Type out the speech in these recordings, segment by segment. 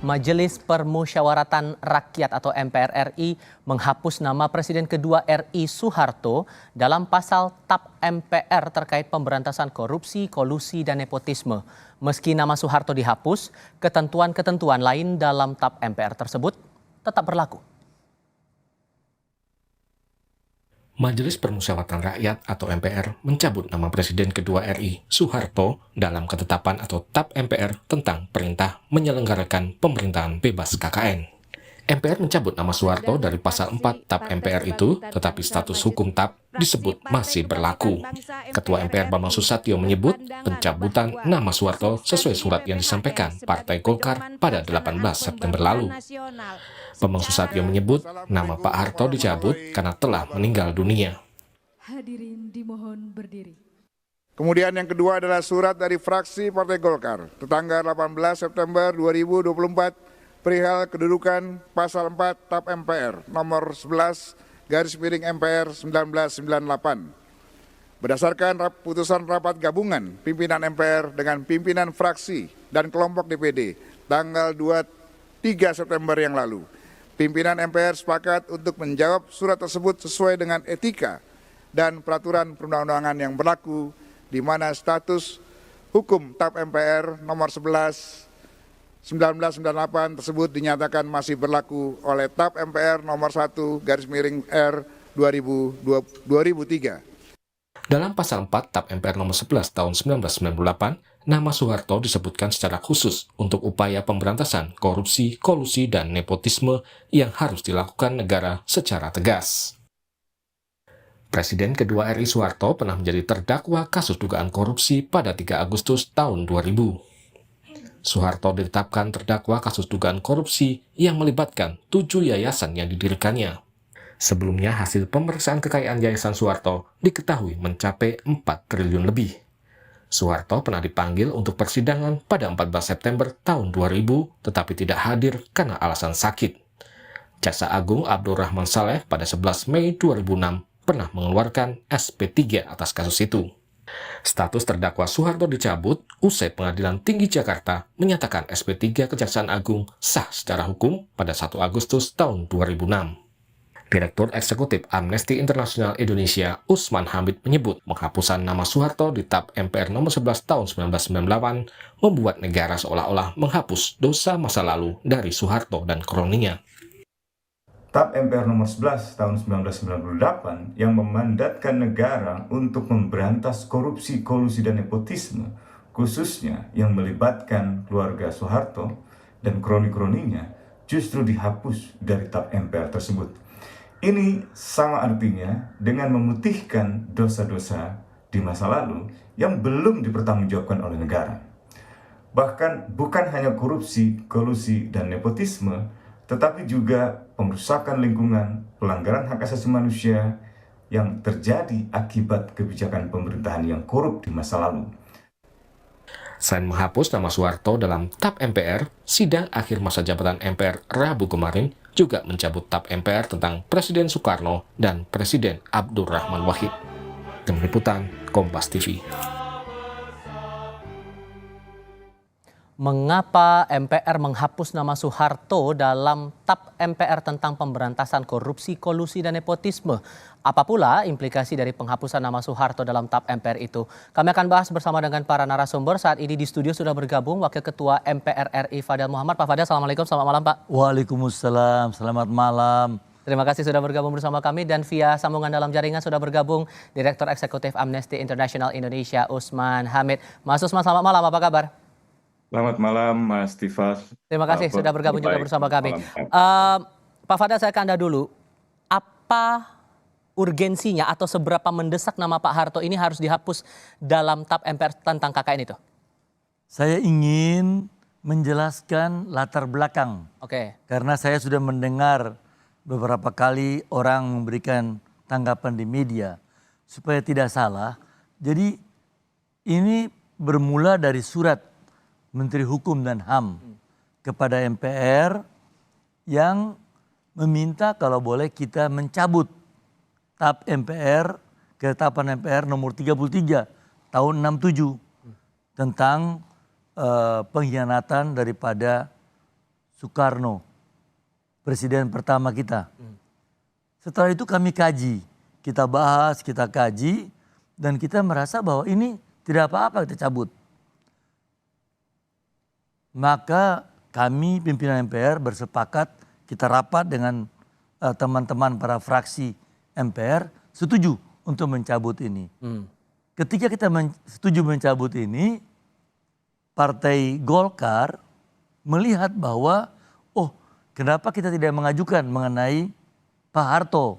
Majelis Permusyawaratan Rakyat atau MPR RI menghapus nama Presiden kedua RI Soeharto dalam pasal TAP MPR terkait pemberantasan korupsi, kolusi, dan nepotisme. Meski nama Soeharto dihapus, ketentuan-ketentuan lain dalam TAP MPR tersebut tetap berlaku. Majelis Permusyawaratan Rakyat atau MPR mencabut nama Presiden kedua RI Soeharto dalam ketetapan atau TAP MPR tentang perintah menyelenggarakan pemerintahan bebas KKN. MPR mencabut nama Soeharto dari pasal 4 TAP MPR itu, tetapi status hukum TAP disebut masih berlaku. Ketua MPR Bambang Susatyo menyebut pencabutan nama Soeharto sesuai surat yang disampaikan Partai Golkar pada 18 September lalu. Bambang Susatyo menyebut nama Pak Harto dicabut karena telah meninggal dunia. Hadirin dimohon berdiri. Kemudian yang kedua adalah surat dari fraksi Partai Golkar tanggal 18 September 2024 perihal kedudukan pasal 4 TAP MPR nomor 11 MPR 1998. Berdasarkan putusan rapat gabungan pimpinan MPR dengan pimpinan fraksi dan kelompok DPD tanggal 23 September yang lalu, pimpinan MPR sepakat untuk menjawab surat tersebut sesuai dengan etika dan peraturan perundang-undangan yang berlaku, di mana status hukum TAP MPR nomor 11 1998 tersebut dinyatakan masih berlaku oleh TAP MPR nomor 1 R 2003. Dalam pasal 4 TAP MPR nomor 11 tahun 1998, nama Soeharto disebutkan secara khusus untuk upaya pemberantasan korupsi, kolusi, dan nepotisme yang harus dilakukan negara secara tegas. Presiden kedua RI Soeharto pernah menjadi terdakwa kasus dugaan korupsi pada 3 Agustus tahun 2000. Soeharto ditetapkan terdakwa kasus dugaan korupsi yang melibatkan 7 yayasan yang didirikannya. Sebelumnya hasil pemeriksaan kekayaan Yayasan Soeharto diketahui mencapai 4 triliun lebih. Soeharto pernah dipanggil untuk persidangan pada 14 September tahun 2000 tetapi tidak hadir karena alasan sakit. Jaksa Agung Abdurrahman Saleh pada 11 Mei 2006 pernah mengeluarkan SP3 atas kasus itu. Status terdakwa Soeharto dicabut usai Pengadilan Tinggi Jakarta menyatakan SP3 Kejaksaan Agung sah secara hukum pada 1 Agustus tahun 2006. Direktur Eksekutif Amnesty International Indonesia Usman Hamid menyebut penghapusan nama Soeharto di TAP MPR nomor 11 tahun 1998 membuat negara seolah-olah menghapus dosa masa lalu dari Soeharto dan kroninya. TAP MPR nomor 11 tahun 1998 yang memandatkan negara untuk memberantas korupsi, kolusi, dan nepotisme, khususnya yang melibatkan keluarga Soeharto dan kroni-kroninya, justru dihapus dari TAP MPR tersebut. Ini sama artinya dengan memutihkan dosa-dosa di masa lalu yang belum dipertanggungjawabkan oleh negara. Bahkan bukan hanya korupsi, kolusi, dan nepotisme, tetapi juga pengrusakan lingkungan, pelanggaran hak asasi manusia yang terjadi akibat kebijakan pemerintahan yang korup di masa lalu. Selain menghapus nama Soeharto dalam TAP MPR, sidang akhir masa jabatan MPR Rabu kemarin juga mencabut TAP MPR tentang Presiden Soekarno dan Presiden Abdurrahman Wahid. Tim Liputan Kompas TV. Mengapa MPR menghapus nama Soeharto dalam TAP MPR tentang pemberantasan korupsi, kolusi, dan nepotisme? Apa pula implikasi dari penghapusan nama Soeharto dalam TAP MPR itu? Kami akan bahas bersama dengan para narasumber. Saat ini di studio sudah bergabung Wakil Ketua MPR RI Fadel Muhammad. Pak Fadel, Assalamualaikum, selamat malam Pak. Waalaikumsalam, selamat malam. Terima kasih sudah bergabung bersama kami, dan via sambungan dalam jaringan sudah bergabung Direktur Eksekutif Amnesty International Indonesia Usman Hamid. Mas Usman, selamat malam, apa kabar? Selamat malam Mas Tifas. Terima kasih sudah bergabung juga bersama kami. Pak Fadel, saya ke Anda dulu. Apa urgensinya atau seberapa mendesak nama Pak Harto ini harus dihapus dalam TAP MPR tentang KKN itu? Saya ingin menjelaskan latar belakang. Oke. Karena saya sudah mendengar beberapa kali orang memberikan tanggapan di media. Supaya tidak salah, jadi ini bermula dari surat Menteri Hukum dan HAM kepada MPR yang meminta kalau boleh kita mencabut TAP MPR, ketetapan MPR nomor 33 tahun 67 tentang pengkhianatan daripada Soekarno, presiden pertama kita. Setelah itu kami kaji, kita bahas, kita kaji, dan kita merasa bahwa ini tidak apa-apa kita cabut. Maka kami pimpinan MPR bersepakat, kita rapat dengan teman-teman para fraksi MPR setuju untuk mencabut ini. Ketika kita setuju mencabut ini, Partai Golkar melihat bahwa, oh kenapa kita tidak mengajukan mengenai Pak Harto.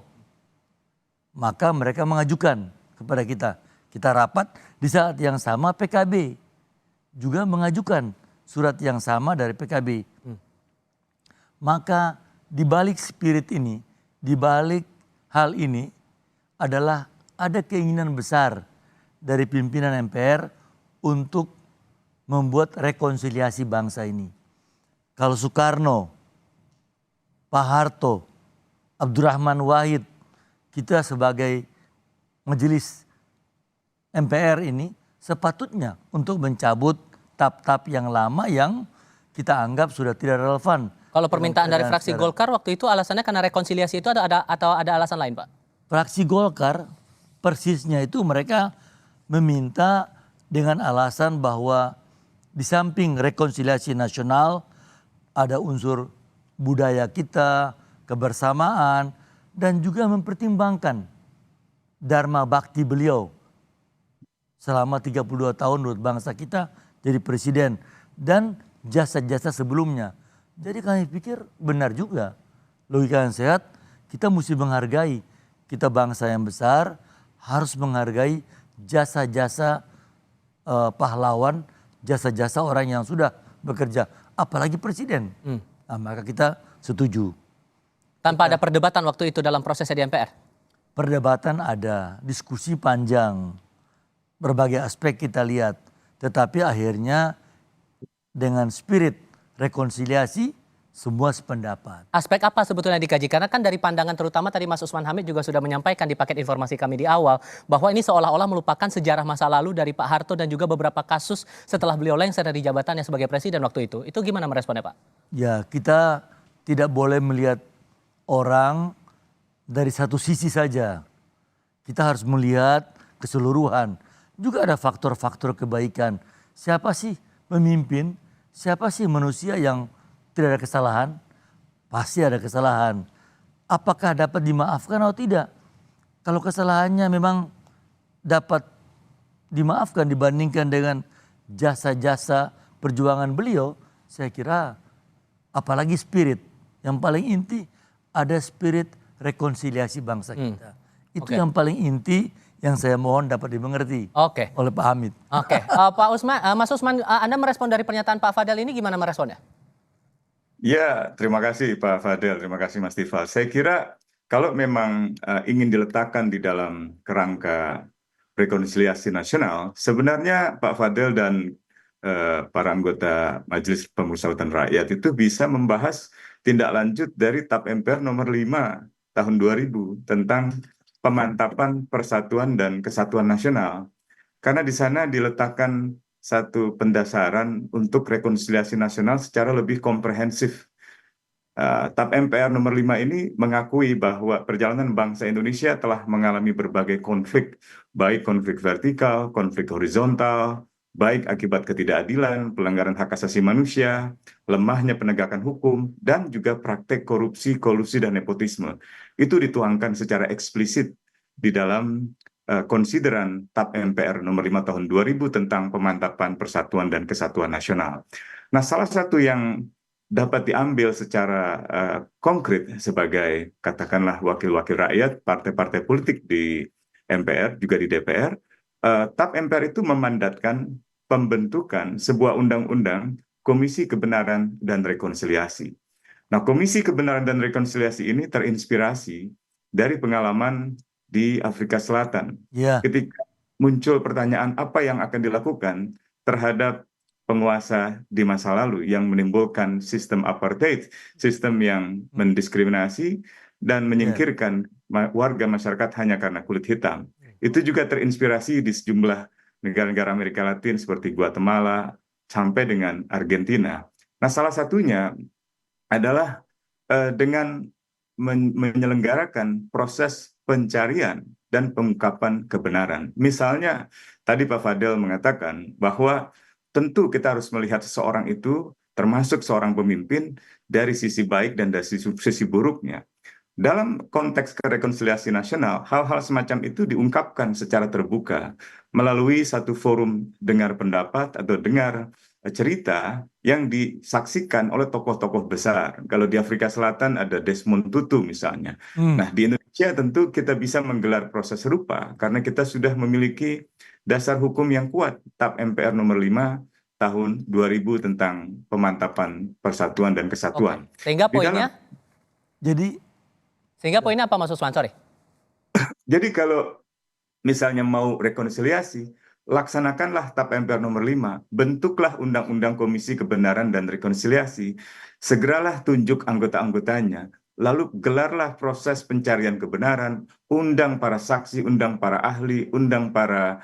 Maka mereka mengajukan kepada kita. Kita rapat di saat yang sama PKB juga mengajukan surat yang sama dari PKB. Maka di balik spirit ini, di balik hal ini adalah ada keinginan besar dari pimpinan MPR untuk membuat rekonsiliasi bangsa ini. Kalau Soekarno, Pak Harto, Abdurrahman Wahid, kita sebagai majelis MPR ini sepatutnya untuk mencabut tap-tap yang lama yang kita anggap sudah tidak relevan. Kalau permintaan dari fraksi Golkar waktu itu alasannya karena rekonsiliasi itu atau ada alasan lain, Pak? Fraksi Golkar persisnya itu mereka meminta dengan alasan bahwa di samping rekonsiliasi nasional ada unsur budaya kita, kebersamaan, dan juga mempertimbangkan dharma bakti beliau selama 32 tahun menurut bangsa kita jadi presiden dan jasa-jasa sebelumnya. Jadi kami pikir benar juga, logika yang sehat, kita mesti menghargai, kita bangsa yang besar harus menghargai jasa-jasa pahlawan, jasa-jasa orang yang sudah bekerja, apalagi presiden. Nah, maka kita setuju. Tanpa ada perdebatan waktu itu dalam prosesnya di MPR? Perdebatan ada, diskusi panjang, berbagai aspek kita lihat. Tetapi akhirnya dengan spirit rekonsiliasi semua sependapat. Aspek apa sebetulnya dikaji? Karena kan dari pandangan terutama tadi Mas Usman Hamid juga sudah menyampaikan di paket informasi kami di awal bahwa ini seolah-olah melupakan sejarah masa lalu dari Pak Harto dan juga beberapa kasus setelah beliau lengser dari jabatannya sebagai presiden waktu itu. Itu gimana meresponnya, Pak? Ya, kita tidak boleh melihat orang dari satu sisi saja. Kita harus melihat keseluruhan. Juga ada faktor-faktor kebaikan. Siapa sih pemimpin? Siapa sih manusia yang tidak ada kesalahan? Pasti ada kesalahan. Apakah dapat dimaafkan atau tidak? Kalau kesalahannya memang dapat dimaafkan dibandingkan dengan jasa-jasa perjuangan beliau, saya kira apalagi spirit. Yang paling inti ada spirit rekonsiliasi bangsa kita. Itu yang paling inti yang saya mohon dapat dimengerti oleh Pak Hamid. Pak Usman, Mas Usman, Anda merespon dari pernyataan Pak Fadel ini gimana meresponnya? Ya, terima kasih Pak Fadel, terima kasih Mas Tifal. Saya kira kalau memang ingin diletakkan di dalam kerangka rekonsiliasi nasional, sebenarnya Pak Fadel dan para anggota Majelis Pemusyawaratan Rakyat itu bisa membahas tindak lanjut dari TAP MPR nomor 5 tahun 2000 tentang pemantapan persatuan dan kesatuan nasional. Karena di sana diletakkan satu pendasaran untuk rekonsiliasi nasional secara lebih komprehensif. TAP MPR nomor 5 ini mengakui bahwa perjalanan bangsa Indonesia telah mengalami berbagai konflik, baik konflik vertikal, konflik horizontal, baik akibat ketidakadilan, pelanggaran hak asasi manusia, lemahnya penegakan hukum, dan juga praktek korupsi, kolusi, dan nepotisme. Itu dituangkan secara eksplisit di dalam konsideran TAP MPR nomor 5 tahun 2000 tentang pemantapan persatuan dan kesatuan nasional. Nah, salah satu yang dapat diambil secara konkret sebagai katakanlah wakil-wakil rakyat, partai-partai politik di MPR, juga di DPR, TAP MPR itu memandatkan pembentukan sebuah undang-undang Komisi Kebenaran dan Rekonsiliasi. Nah, Komisi Kebenaran dan Rekonsiliasi ini terinspirasi dari pengalaman di Afrika Selatan. Ketika muncul pertanyaan apa yang akan dilakukan terhadap penguasa di masa lalu yang menimbulkan sistem apartheid, sistem yang mendiskriminasi dan menyingkirkan warga masyarakat hanya karena kulit hitam. Itu juga terinspirasi di sejumlah negara-negara Amerika Latin seperti Guatemala sampai dengan Argentina. Nah, salah satunya adalah dengan menyelenggarakan proses pencarian dan pengungkapan kebenaran. Misalnya, tadi Pak Fadel mengatakan bahwa tentu kita harus melihat seseorang itu, termasuk seorang pemimpin, dari sisi baik dan dari sisi buruknya. Dalam konteks rekonsiliasi nasional, hal-hal semacam itu diungkapkan secara terbuka melalui satu forum dengar pendapat atau dengar cerita yang disaksikan oleh tokoh-tokoh besar. Kalau di Afrika Selatan ada Desmond Tutu misalnya. Nah, di Indonesia tentu kita bisa menggelar proses serupa karena kita sudah memiliki dasar hukum yang kuat, TAP MPR nomor 5 tahun 2000 tentang pemantapan persatuan dan kesatuan. Sehingga Di dalam- poinnya, sehingga poinnya apa Mas Usman? Sorry. Jadi kalau misalnya mau rekonsiliasi, laksanakanlah TAP MPR nomor 5, bentuklah Undang-Undang Komisi Kebenaran dan Rekonsiliasi, segeralah tunjuk anggota-anggotanya, lalu gelarlah proses pencarian kebenaran, undang para saksi, undang para ahli, undang para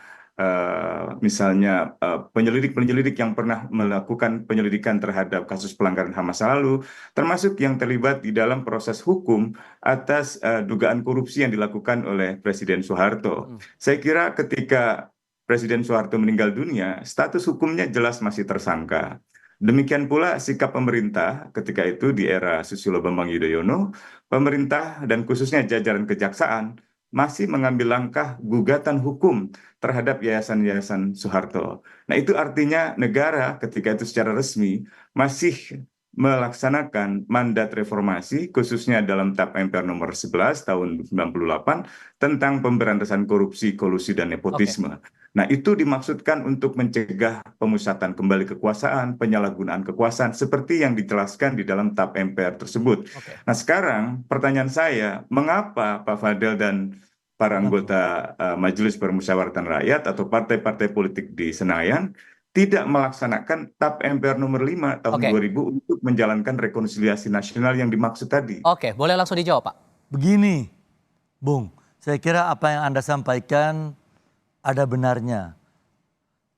misalnya penyelidik-penyelidik yang pernah melakukan penyelidikan terhadap kasus pelanggaran HAM masa lalu, termasuk yang terlibat di dalam proses hukum atas dugaan korupsi yang dilakukan oleh Presiden Soeharto. Saya kira ketika Presiden Soeharto meninggal dunia, status hukumnya jelas masih tersangka. Demikian pula sikap pemerintah ketika itu di era Susilo Bambang Yudhoyono, pemerintah dan khususnya jajaran kejaksaan masih mengambil langkah gugatan hukum terhadap yayasan-yayasan Soeharto. Nah, itu artinya negara ketika itu secara resmi masih melaksanakan mandat reformasi khususnya dalam TAP MPR nomor 11 tahun 98 tentang pemberantasan korupsi, kolusi dan nepotisme. Nah, itu dimaksudkan untuk mencegah pemusatan kembali kekuasaan, penyalahgunaan kekuasaan seperti yang dijelaskan di dalam TAP MPR tersebut. Nah, sekarang pertanyaan saya, mengapa Pak Fadel dan para anggota Majelis Permusyawaratan Rakyat atau partai-partai politik di Senayan tidak melaksanakan TAP MPR nomor 5 tahun 2000 untuk menjalankan rekonsiliasi nasional yang dimaksud tadi? Oke, boleh langsung dijawab Pak. Begini, Bung, saya kira apa yang Anda sampaikan ada benarnya.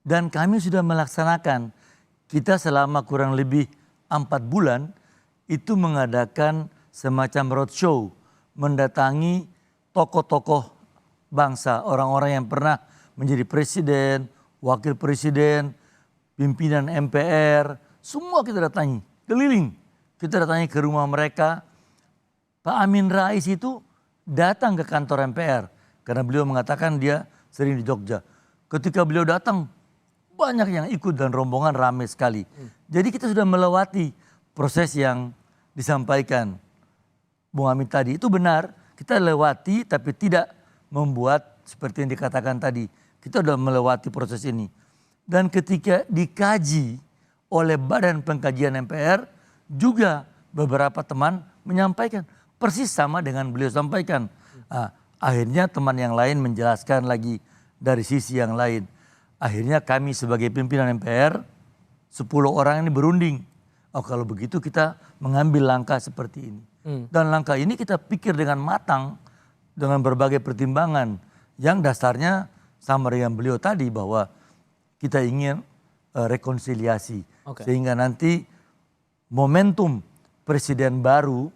Dan kami sudah melaksanakan, kita selama kurang lebih 4 bulan itu mengadakan semacam roadshow, mendatangi tokoh-tokoh bangsa, orang-orang yang pernah menjadi presiden, wakil presiden, pimpinan MPR, semua kita datangi, keliling. Kita datangi ke rumah mereka. Pak Amin Rais itu datang ke kantor MPR karena beliau mengatakan dia sering di Jogja. Ketika beliau datang, banyak yang ikut dan rombongan ramai sekali. Jadi kita sudah melewati proses yang disampaikan Bung Amin tadi. Itu benar, kita lewati tapi tidak membuat seperti yang dikatakan tadi. Kita sudah melewati proses ini. Dan ketika dikaji oleh Badan Pengkajian MPR, juga beberapa teman menyampaikan persis sama dengan beliau sampaikan. Akhirnya teman yang lain menjelaskan lagi dari sisi yang lain. Akhirnya kami sebagai pimpinan MPR, 10 orang ini berunding. Oh, kalau begitu kita mengambil langkah seperti ini. Dan langkah ini kita pikir dengan matang, dengan berbagai pertimbangan. Yang dasarnya sama dengan beliau tadi bahwa kita ingin rekonsiliasi. Sehingga nanti momentum presiden baru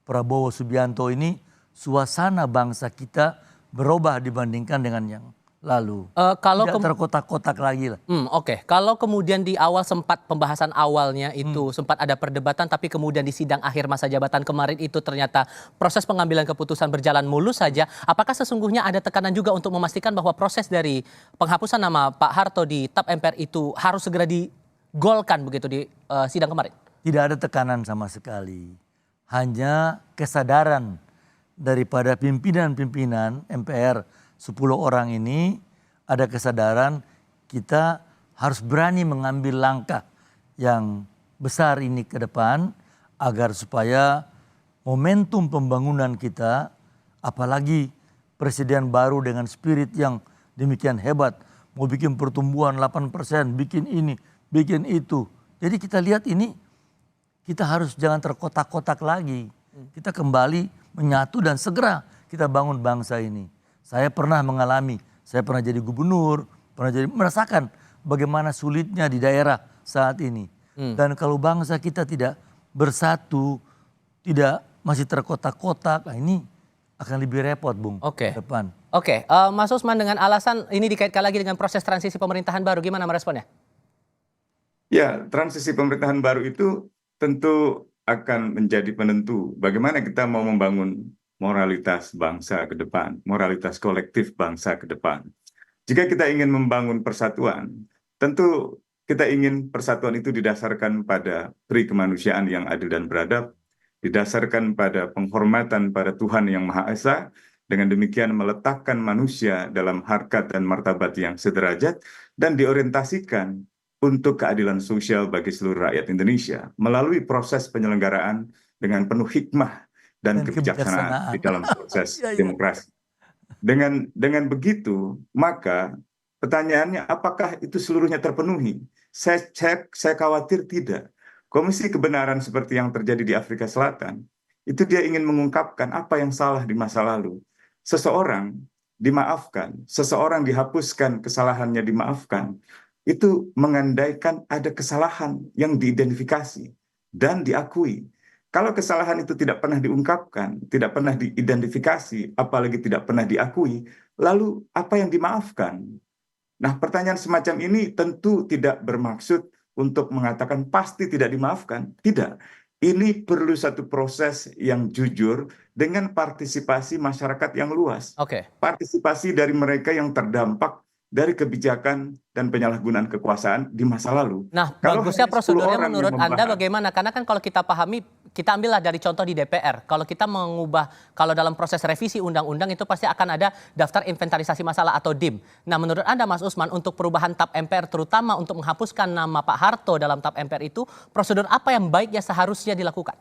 Prabowo Subianto ini suasana bangsa kita berubah dibandingkan dengan yang lalu. Tidak terkotak-kotak lagi lah. Kalau kemudian di awal sempat pembahasan awalnya itu sempat ada perdebatan, tapi kemudian di sidang akhir masa jabatan kemarin itu ternyata proses pengambilan keputusan berjalan mulus saja. Apakah sesungguhnya ada tekanan juga untuk memastikan bahwa proses dari penghapusan nama Pak Harto di TAP MPR itu harus segera digolkan begitu di sidang kemarin? Tidak ada tekanan sama sekali. Hanya kesadaran daripada pimpinan-pimpinan MPR 10 orang ini, ada kesadaran kita harus berani mengambil langkah yang besar ini ke depan agar supaya momentum pembangunan kita, apalagi presiden baru dengan spirit yang demikian hebat, mau bikin pertumbuhan 8%, bikin ini, bikin itu. Jadi kita lihat ini, kita harus jangan terkotak-kotak lagi. Kita kembali menyatu dan segera kita bangun bangsa ini. Saya pernah mengalami, saya pernah jadi gubernur, merasakan bagaimana sulitnya di daerah saat ini. Dan kalau bangsa kita tidak bersatu, tidak masih terkotak-kotak, nah ini akan lebih repot, Bung, Oke. ke depan. Oke, Mas Usman, dengan alasan ini dikaitkan lagi dengan proses transisi pemerintahan baru, gimana meresponnya? Ya, transisi pemerintahan baru itu tentu akan menjadi penentu bagaimana kita mau membangun moralitas bangsa ke depan, moralitas kolektif bangsa ke depan. Jika kita ingin membangun persatuan, tentu kita ingin persatuan itu didasarkan pada pri kemanusiaan yang adil dan beradab, didasarkan pada penghormatan pada Tuhan Yang Maha Esa, dengan demikian meletakkan manusia dalam harkat dan martabat yang sederajat dan diorientasikan untuk keadilan sosial bagi seluruh rakyat Indonesia melalui proses penyelenggaraan dengan penuh hikmah dan kebijaksanaan di dalam proses Ya, ya. demokrasi. Dengan begitu, maka pertanyaannya apakah itu seluruhnya terpenuhi? Saya khawatir tidak. Komisi kebenaran seperti yang terjadi di Afrika Selatan, itu dia ingin mengungkapkan apa yang salah di masa lalu. Seseorang dimaafkan, seseorang dihapuskan, kesalahannya dimaafkan, itu mengandaikan ada kesalahan yang diidentifikasi dan diakui. Kalau kesalahan itu tidak pernah diungkapkan, tidak pernah diidentifikasi, apalagi tidak pernah diakui, lalu apa yang dimaafkan? Nah, pertanyaan semacam ini tentu tidak bermaksud untuk mengatakan pasti tidak dimaafkan. Tidak. Ini perlu satu proses yang jujur dengan partisipasi masyarakat yang luas. Oke. Partisipasi dari mereka yang terdampak dari kebijakan dan penyalahgunaan kekuasaan di masa lalu. Nah, Kalau bagusnya hanya 10 prosedurnya orang yang menurut Anda membahas, bagaimana? Karena kan kalau kita pahami, kita ambillah dari contoh di DPR. Kalau kita mengubah, kalau dalam proses revisi undang-undang itu pasti akan ada daftar inventarisasi masalah atau DIM. Nah, menurut Anda, Mas Usman, untuk perubahan TAP MPR, terutama untuk menghapuskan nama Pak Harto dalam TAP MPR itu, prosedur apa yang baik yang seharusnya dilakukan?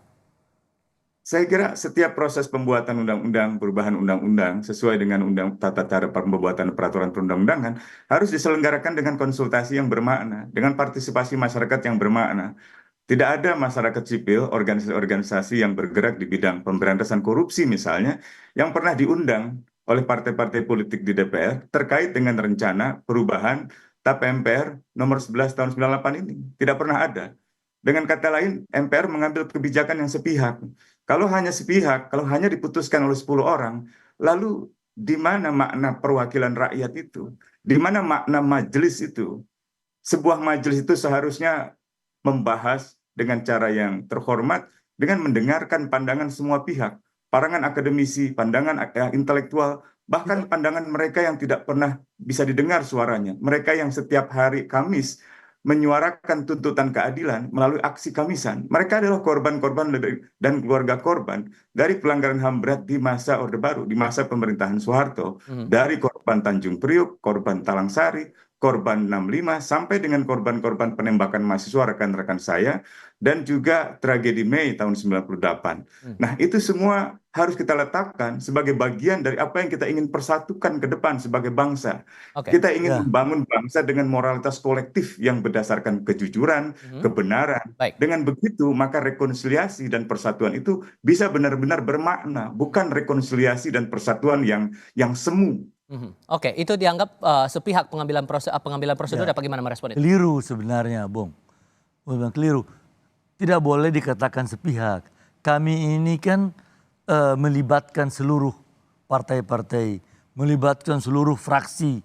saya kira setiap proses pembuatan undang-undang, perubahan undang-undang sesuai dengan tata cara pembuatan peraturan perundang-undangan harus diselenggarakan dengan konsultasi yang bermakna, dengan partisipasi masyarakat yang bermakna. Tidak ada masyarakat sipil, organisasi-organisasi yang bergerak di bidang pemberantasan korupsi misalnya, yang pernah diundang oleh partai-partai politik di DPR terkait dengan rencana perubahan TAP MPR nomor 11 tahun 98 ini. Tidak pernah ada. Dengan kata lain, MPR mengambil kebijakan yang sepihak. Kalau hanya sepihak, kalau hanya diputuskan oleh 10 orang, lalu di mana makna perwakilan rakyat itu? Di mana makna majelis itu? Sebuah majelis itu seharusnya membahas dengan cara yang terhormat, dengan mendengarkan pandangan semua pihak, pandangan akademisi, pandangan intelektual, bahkan pandangan mereka yang tidak pernah bisa didengar suaranya, mereka yang setiap hari Kamis menyuarakan tuntutan keadilan melalui aksi Kamisan. Mereka adalah korban-korban dan keluarga korban dari pelanggaran HAM berat di masa Orde Baru, di masa pemerintahan Soeharto, dari korban Tanjung Priuk, korban Talang Sari, korban 65, sampai dengan korban-korban penembakan mahasiswa rekan-rekan saya, dan juga tragedi Mei tahun 98. Nah, itu semua harus kita letakkan sebagai bagian dari apa yang kita ingin persatukan ke depan sebagai bangsa. Oke. Kita ingin Ya. membangun bangsa dengan moralitas kolektif yang berdasarkan kejujuran, kebenaran. Baik. Dengan begitu, maka rekonsiliasi dan persatuan itu bisa benar-benar bermakna, bukan rekonsiliasi dan persatuan yang semu. Oke, itu dianggap sepihak pengambilan prosedur. Ya. Apa gimana merespon itu? Keliru sebenarnya, Bung. Bung, keliru. Tidak boleh dikatakan sepihak. Kami ini kan melibatkan seluruh partai-partai, melibatkan seluruh fraksi,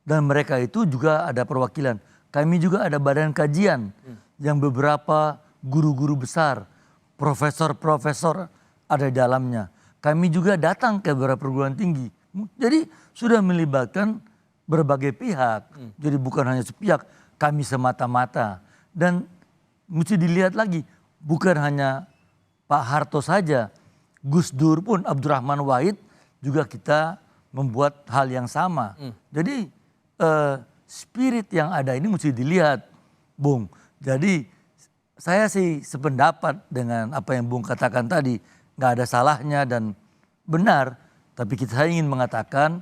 dan mereka itu juga ada perwakilan. Kami juga ada badan kajian yang beberapa guru-guru besar, profesor-profesor ada di dalamnya. Kami juga datang ke beberapa perguruan tinggi. Jadi sudah melibatkan berbagai pihak. Jadi bukan hanya sepihak, kami semata-mata. Dan mesti dilihat lagi, bukan hanya Pak Harto saja, Gus Dur pun, Abdurrahman Wahid juga kita membuat hal yang sama. Jadi spirit yang ada ini mesti dilihat, Bung. Jadi saya sih sependapat dengan apa yang Bung katakan tadi, nggak ada salahnya dan benar. Tapi kita ingin mengatakan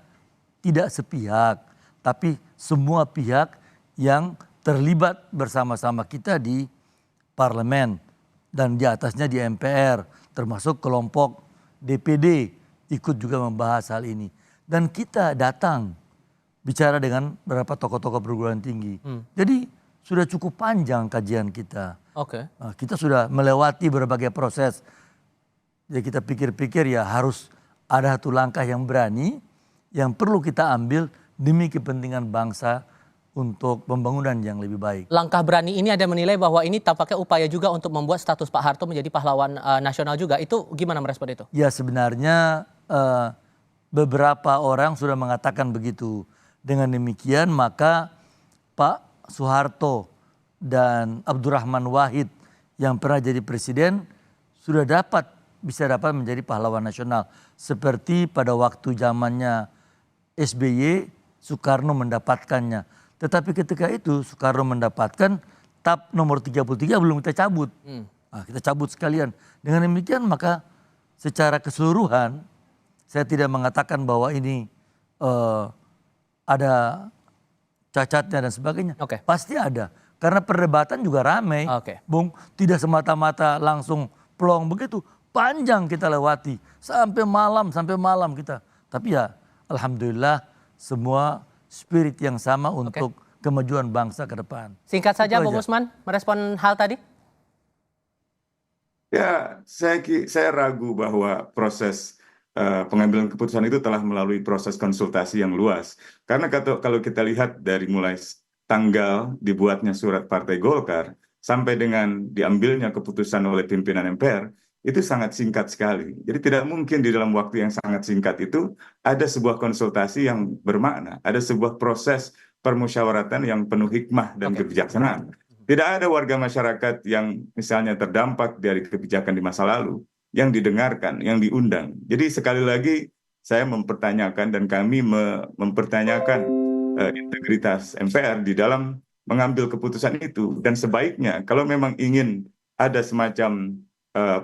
tidak sepihak, tapi semua pihak yang terlibat bersama-sama kita di parlemen dan di atasnya di MPR, termasuk kelompok DPD ikut juga membahas hal ini. Dan kita datang bicara dengan beberapa tokoh-tokoh perguruan tinggi. Jadi sudah cukup panjang kajian kita. Oke. Kita sudah melewati berbagai proses. Jadi kita pikir-pikir ya harus ada satu langkah yang berani yang perlu kita ambil demi kepentingan bangsa untuk pembangunan yang lebih baik. Langkah berani ini ada menilai bahwa ini tampaknya upaya juga untuk membuat status Pak Harto menjadi pahlawan nasional juga. Itu gimana merespon itu? Ya sebenarnya beberapa orang sudah mengatakan begitu. Dengan demikian maka Pak Soeharto dan Abdurrahman Wahid yang pernah jadi presiden sudah bisa dapat menjadi pahlawan nasional. Seperti pada waktu zamannya SBY, Soekarno mendapatkannya. Tetapi ketika itu Soekarno mendapatkan TAP nomor 33 belum kita cabut. Kita cabut sekalian. Dengan demikian maka secara keseluruhan saya tidak mengatakan bahwa ini ada cacatnya dan sebagainya. Oke. Pasti ada. Karena perdebatan juga ramai. Oke. Bung, tidak semata-mata langsung plong begitu. Panjang kita lewati. Sampai malam kita. Tapi ya alhamdulillah semua spirit yang sama untuk kemajuan bangsa ke depan. Singkat saja Itu Bung aja. Usman merespon hal tadi. Ya, saya ragu bahwa proses pengambilan keputusan itu telah melalui proses konsultasi yang luas. Karena kalau kita lihat dari mulai tanggal dibuatnya surat Partai Golkar sampai dengan diambilnya keputusan oleh pimpinan MPR, itu sangat singkat sekali. Jadi tidak mungkin di dalam waktu yang sangat singkat itu ada sebuah konsultasi yang bermakna, ada sebuah proses permusyawaratan yang penuh hikmah dan kebijaksanaan. Tidak ada warga masyarakat yang misalnya terdampak dari kebijakan di masa lalu yang didengarkan, yang diundang. Jadi sekali lagi saya mempertanyakan dan kami mempertanyakan integritas MPR di dalam mengambil keputusan itu. Dan sebaiknya kalau memang ingin ada semacam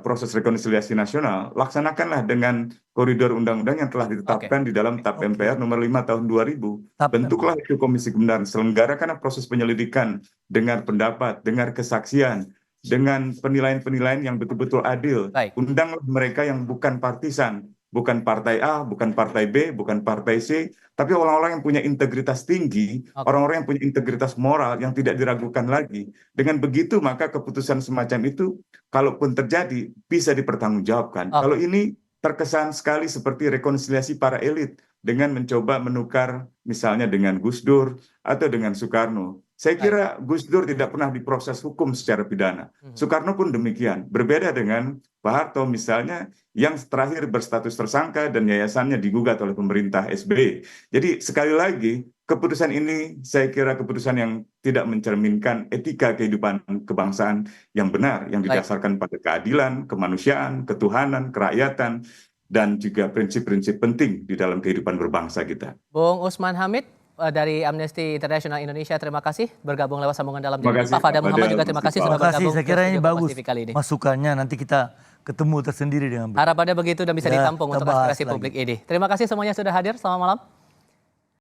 proses rekonsiliasi nasional, laksanakanlah dengan koridor undang-undang yang telah ditetapkan di dalam TAP MPR nomor 5 tahun 2000. Bentuklah itu Komisi Kebenaran, selenggarakanlah proses penyelidikan, dengar pendapat, dengar kesaksian, dengan penilaian-penilaian yang betul-betul adil. Baik. Undanglah mereka yang bukan partisan, bukan partai A, bukan partai B, bukan partai C, tapi orang-orang yang punya integritas tinggi, orang-orang yang punya integritas moral yang tidak diragukan lagi. Dengan begitu maka keputusan semacam itu kalaupun terjadi bisa dipertanggungjawabkan. Kalau ini terkesan sekali seperti rekonsiliasi para elit dengan mencoba menukar misalnya dengan Gus Dur atau dengan Soekarno. Saya kira Gus Dur tidak pernah diproses hukum secara pidana. Soekarno pun demikian. Berbeda dengan Pak Harto misalnya yang terakhir berstatus tersangka dan yayasannya digugat oleh pemerintah SBY. Jadi sekali lagi keputusan ini saya kira keputusan yang tidak mencerminkan etika kehidupan kebangsaan yang benar, yang didasarkan pada keadilan, kemanusiaan, ketuhanan, kerakyatan, dan juga prinsip-prinsip penting di dalam kehidupan berbangsa kita. Bung Usman Hamid dari Amnesty International Indonesia, terima kasih bergabung lewat sambungan dalam Terima kasih, Pak Fadel Pak Muhammad Fadel, juga terima kasih sudah Terima kasih, bergabung. saya kira ini bagus Kali ini. masukannya, nanti kita ketemu tersendiri dengan Harapannya begitu dan bisa Ya, ditampung kita untuk bahas aspirasi lagi. publik ini. Terima kasih semuanya sudah hadir, selamat malam.